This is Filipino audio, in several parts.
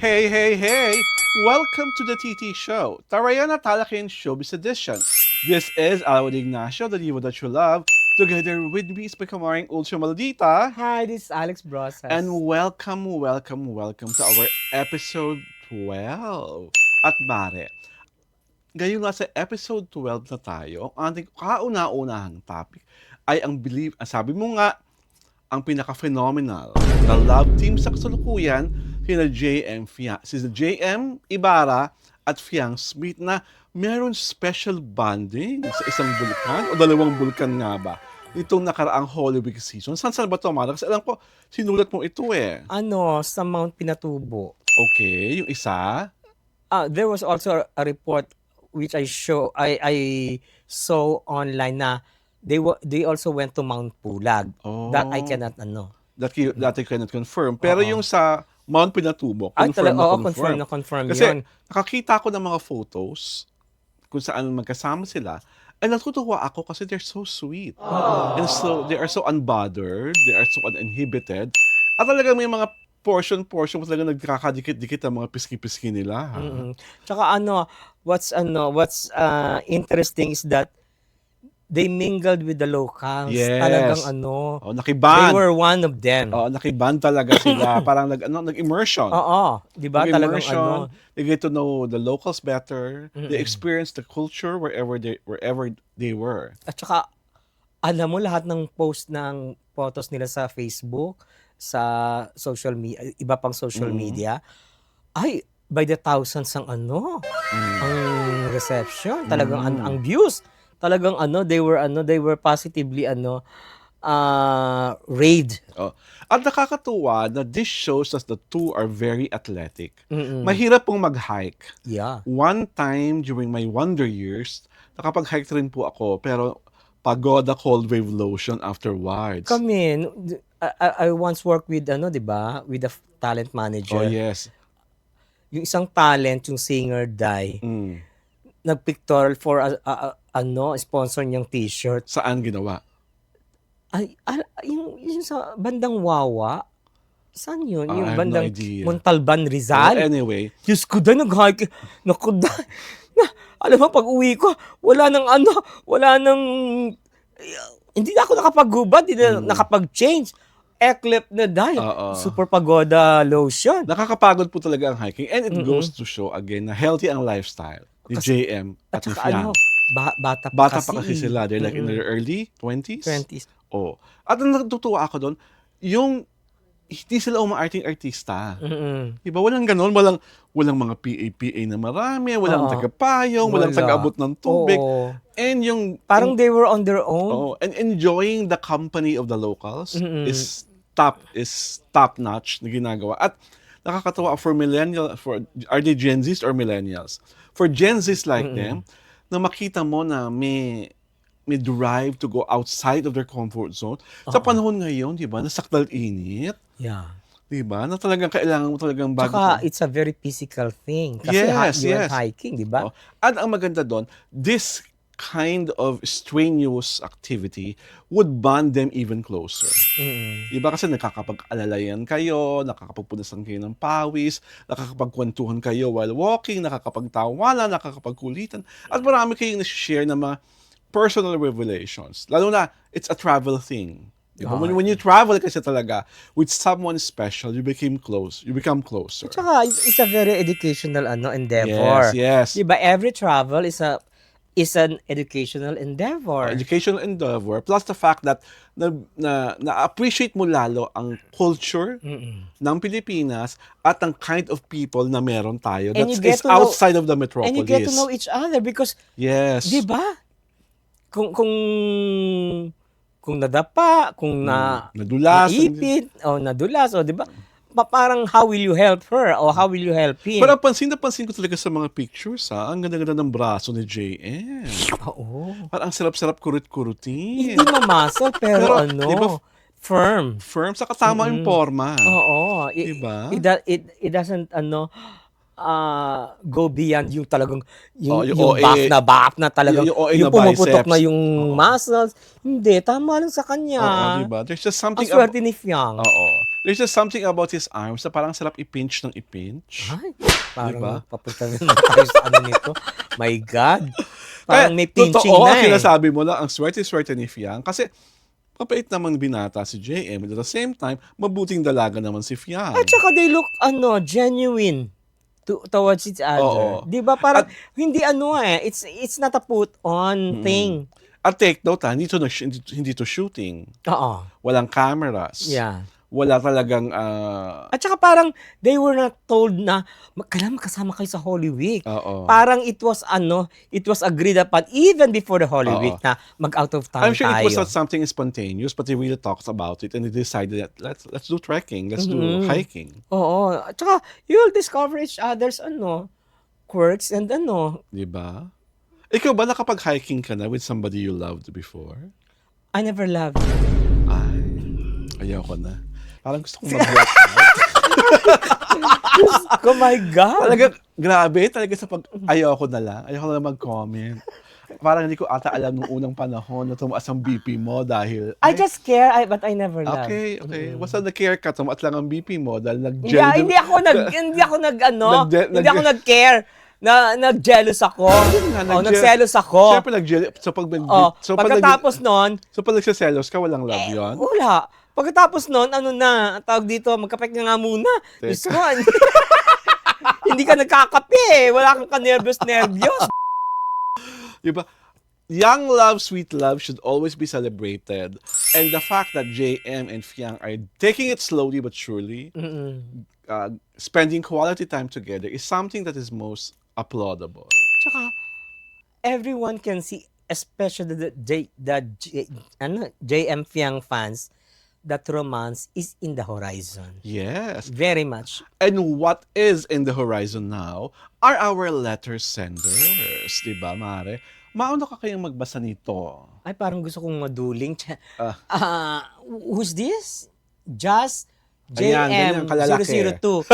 Hey, hey, hey! Welcome to the TT Show, Tarayana Talakin Showbiz Edition. This is Alawad Ignacio, the diva that you love. Together with me is my kamaring Ultra Maldita. Hi, this is Alex Brosas. And welcome to our episode 12. At Mare, ngayon nasa episode 12 na tayo, ang ating kauna-unahang topic ay sabi mo nga, ang pinaka-phenomenal na love team sa kasalukuyan si JM Ibarra at Fiang Smith na meron special bonding sa isang bulkan o dalawang bulkan nga ba itong nakaraang Holy Week season. Saan ba ito, Mara? Kasi alam ko, sinulat mo ito eh. Sa Mount Pinatubo. Okay, yung isa. There was also a report which I saw online na they also went to Mount Pulag. That I cannot That I cannot confirm. Pero yung sa Mount Pinatubo, confirm Kasi yun. Nakakita ko ng mga photos kung saan magkasama sila. And natutuwa ako kasi they're so sweet. And so, they are so unbothered. They are so uninhibited. At talagang may mga portion talaga nagkakadikit-dikit ang mga piski-piski nila. Tsaka what's interesting is that they mingled with the locals. Yes. Talagang nakiband. they were one of them. Nakiband talaga sila. Parang nag-immersion. Di ba? Talagang They get to know the locals better. They experience the culture wherever they were. At saka, alam mo, lahat ng post ng photos nila sa Facebook, sa social media, iba pang social media, ay, by the thousands ang reception. Talagang ang views. Talagang they were positively raid. At nakakatuwa na this shows us the two are very athletic. Mahirap pong mag-hike. Yeah. One time during my wonder years, nakapag-hike rin po ako, pero pagoda cold wave lotion afterwards. Kami, I once worked with di ba, with a talent manager. Oh yes. Yung isang talent, yung singer Dai, nagpictorial for sponsor niyang t-shirt. Saan ginawa? Yung sa bandang Wawa. Saan yun? I yung have bandang no idea. Montalban, Rizal. Well, anyway. Diyos ko, nag-hike. Naku, alam mo, pag uwi ko, wala nang hindi na ako nakapag-hubad, hindi na nakapag-change. Eklep na dahil. Super pagoda lotion. Nakakapagod po talaga ang hiking. And it goes to show again na healthy ang lifestyle ni JM at ni Fiang. Bata pa kasi sila. They're like in their early 20s. 20s. At ang natutuwa ako doon, yung hindi sila umaarting artista. Diba? Walang ganon. Walang mga PA na marami. Walang tagapayong. Walang taga-abot ng tubig. And yung... Parang they were on their own. And enjoying the company of the locals is top-notch na ginagawa. At nakakatawa are they Gen Zs or millennials? For Gen Zs like them, na makita mo na may drive to go outside of their comfort zone. Sa panahon ngayon, di ba, nasakdal init. Yeah. Di ba? Na talagang kailangan mo talagang bago. Saka, it's a very physical thing. Kasi yes. hiking, di ba? At ang maganda doon, this kind of strenuous activity would bond them even closer. Di ba? Kasi nakakapag-alalayan kayo, nakakapagpunasan kayo ng pawis, nakakapagkwentuhan kayo while walking, nakakapagtawanan, nakakapagkulitan, at marami kayong nasi-share na mga personal revelations. Lalo na, it's a travel thing. Diba? When you travel kasi talaga with someone special, you become closer. At saka, it's a very educational endeavor. Yes. Diba? Every travel is an educational endeavor. Educational endeavor, plus the fact that na-appreciate mo lalo ang culture ng Pilipinas at ang kind of people na meron tayo that is outside of the metropolis. And you get to know each other because, yes. Diba? Kung nadapa, kung naipit, o nadulas, o diba? Parang how will you help her o how will you help him? Pero pansin ko talaga sa mga pictures, ang ganda-ganda ng braso ni JM. Oo. Parang ang sarap-sarap kurut-kurutin. Hindi mamasal, pero diba, firm. Sa katama yung forma. Oo. Diba? It doesn't, go beyond yung talagang yung OA, buff na talagang yung pumuputok na yung muscles. Hindi, tama lang sa kanya. Diba? There's just something ang swerte ni Fiang. There's just something about his arms na parang sarap i-pinch ng i-pinch. Ay, parang Diba? papunta na naman tayo sa ano nito. My God. Kaya, Parang may pinching totoo, na eh. sinasabi mo lang, ang swerte-swerte ni Fiang. Kasi, mapait naman binata si JM. At the same time, mabuting dalaga naman si Fiang. At saka they look, genuine towards each Oo. other. Di ba? Parang, At- hindi it's not a put-on thing. At take note, hindi to shooting. Oo. Walang cameras. Yeah. Wala talagang, At saka parang, they were not told na, kailangan makasama kayo sa Holy Week. oo. Parang it was agreed upon even before the Holy Oo. Week na mag-out of town I'm sure tayo. it was not something spontaneous, but they really talked about it and they decided that let's do trekking, let's do hiking. Oo. At saka, you'll discover each other's quirks and Di ba? Ikaw ba nakapag-hiking ka na with somebody you loved before? I never loved. Ay, ayaw ko na. Parang gusto kong mag-work. Oh my God. Talaga, grabe. Talaga sa ayaw ko na lang. Ayaw ko na lang mag-comment. Parang hindi ko ata alam nung unang panahon na tumaas ang BP mo dahil... I just care, but I never loved. Okay. Basta na-care ka, tumaas lang ang BP mo dahil nag-gel. Yeah, hindi ako nag-care. Nag-jealous ako. Nagselos ako. Siyempre nag-gel. So pag Pagkatapos nun, pag nagsiselos ka, walang love yun? wala. Pagkatapos nun, tawag dito, magkape ka nga muna. Diyos ko, hindi ka nagkakape. Wala kang ka-nervous. Diba? Young love, sweet love should always be celebrated. And the fact that JM and Fiang are taking it slowly but surely, spending quality time together is something that is most applaudable. Tsaka, everyone can see, especially the JM Fiang fans, that romance is in the horizon. Yes. Very much. And what is in the horizon now are our letter senders. Diba, Mare? Mauna ka kayang magbasa nito. Ay, parang gusto kong maduling. Who's this? Just Ayan, ganyan, kalalaki. JM002.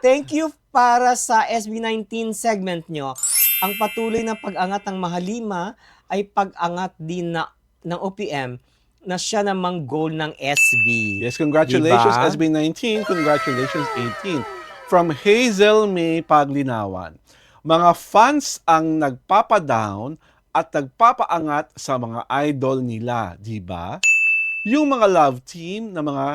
Thank you para sa SB19 segment nyo. Ang patuloy na pag-angat ng Mahalima ay pag-angat din ng OPM na siya namang goal ng SB. Yes, congratulations Diba? SB19, congratulations 18. From Hazel May Paglinawan. Mga fans ang nagpapadown at nagpapaangat sa mga idol nila, di ba? Yung mga love team na mga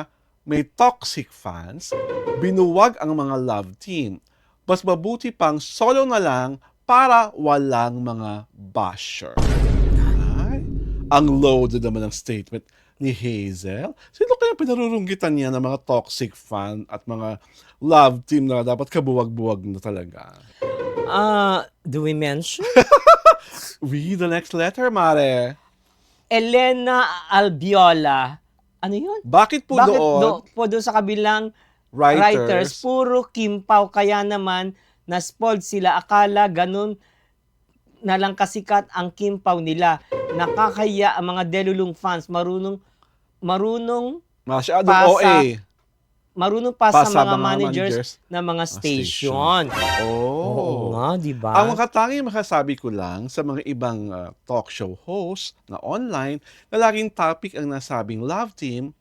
may toxic fans, binuwag ang mga love team. Mas mabuti pang solo na lang para walang mga basher. Ay, ang loaded naman ng statement ni Hazel. Sino kaya pinarurunggitan niya ng mga toxic fan at mga love team na dapat kabuwag-buwag na talaga? Do we mention? Read the next letter, Mare. Elena Albiola. Ano yun? Bakit po doon, po doon sa kabilang writers, puro kimpaw, kaya naman na-spoiled sila. Akala ganun na lang kasikat ang kimpaw nila. Nakakaya ang mga delulong fans. Marunong masyadong pa OA. marunong pa Pa sa mga managers ng mga station. station. Oo nga, di ba? Ang makatanging makasabi ko lang sa mga ibang talk show hosts na online na laging topic ang nasabing love team,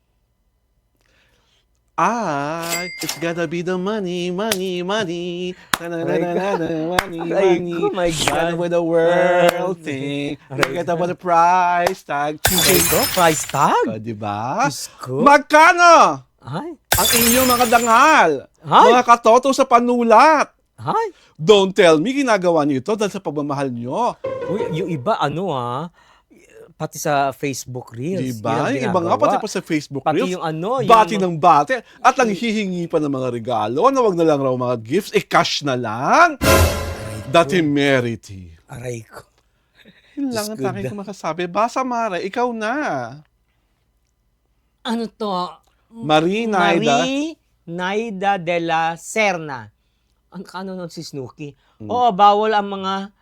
it's gotta be the money, money, money. Money, money. Oh my God. With the world thing. Forget about the price tag. Ito, price tag? Diba? Diyos ko. Magkano Ay, ang inyong mga dangal? Ay. Mga katoto sa panulat. ay. Don't tell me ginagawa niyo ito dahil sa pagmamahal niyo. Uy, yung iba, pati sa Facebook Reels. Diba? yun ang Yung iba nga ginagawa. pati pa sa Facebook Pati Reels. yung Bati ng bati. At ang hihingi pa ng mga regalo na wag na lang raw mga gifts. Cash na lang. The temerity. Aray ko. Yun lang ang Diyos ko, tanging ko makasabi. Basa, Mara. Ikaw na. Ano to? Marie Naida. Marie Naida de la Serna. Ano nun si Snooki? Oo, bawal ang mga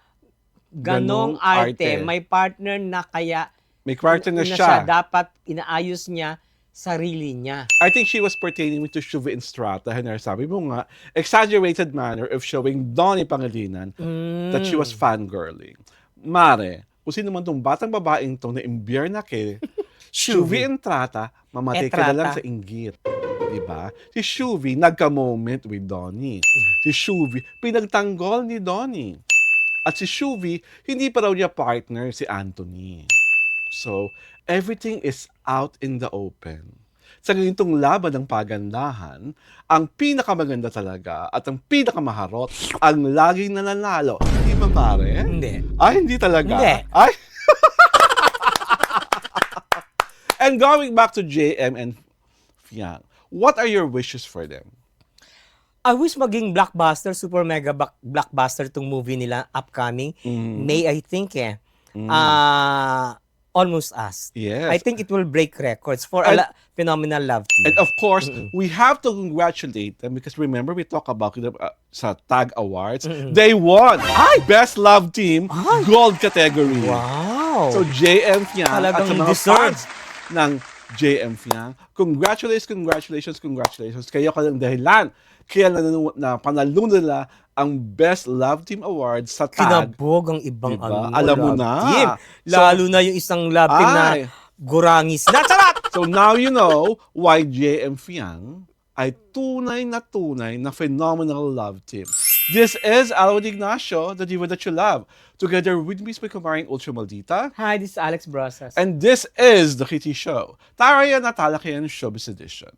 ganong arte. May partner na kaya May partner na na siya. dapat inaayos niya sarili niya. I think she was pertaining to Shuvi Estrada. Sabi mo nga, exaggerated manner of showing Donnie Pangilinan that she was fangirling. Mare, kung sino man tong batang babaeng tong na-imbier na kay Shuvi Entrata, mamatay ka na lang sa inggit. Diba? Si Shuvi, nagka-moment with Donnie. Si Shuvi, pinagtanggol ni Donnie. At si Shuvi, hindi pa raw niya partner si Anthony. So, everything is out in the open. Sa ganitong laban ng pagandahan, ang pinakamaganda talaga at ang pinakamaharot ang laging nananalo. Hindi ba, pare? Hindi. Ay, hindi talaga? Hindi. Ay! And going back to JM and Fiang, what are your wishes for them? I wish maging blockbuster, super mega blockbuster tong movie nila upcoming. May, I think Almost Us. Yes. I think it will break records for And- a phenomenal love team. And of course, we have to congratulate them because remember we talked about it sa TAG Awards. They won Best Love Team Gold category. Wow! So JM Fiang at Talagang sa mga deserved. fans ng JM Fiang, congratulations. Kayo ng dahilan. Kaya na panalo nila ang Best Love Team Award sa TAG. Kinabog ang ibang Diba? Alam mo love na. team. Lalo na yung isang love team na Ay. gurangis na. Charot! So now you know why JM Fiang ay tunay na phenomenal love team. This is Alwin Ignacio, the diva that you love. Together with me is my kumaring Ultra Maldita. Hi, this is Alex Brasas. And this is The Kitty Show. Tara yan at Talakayan Showbiz Edition.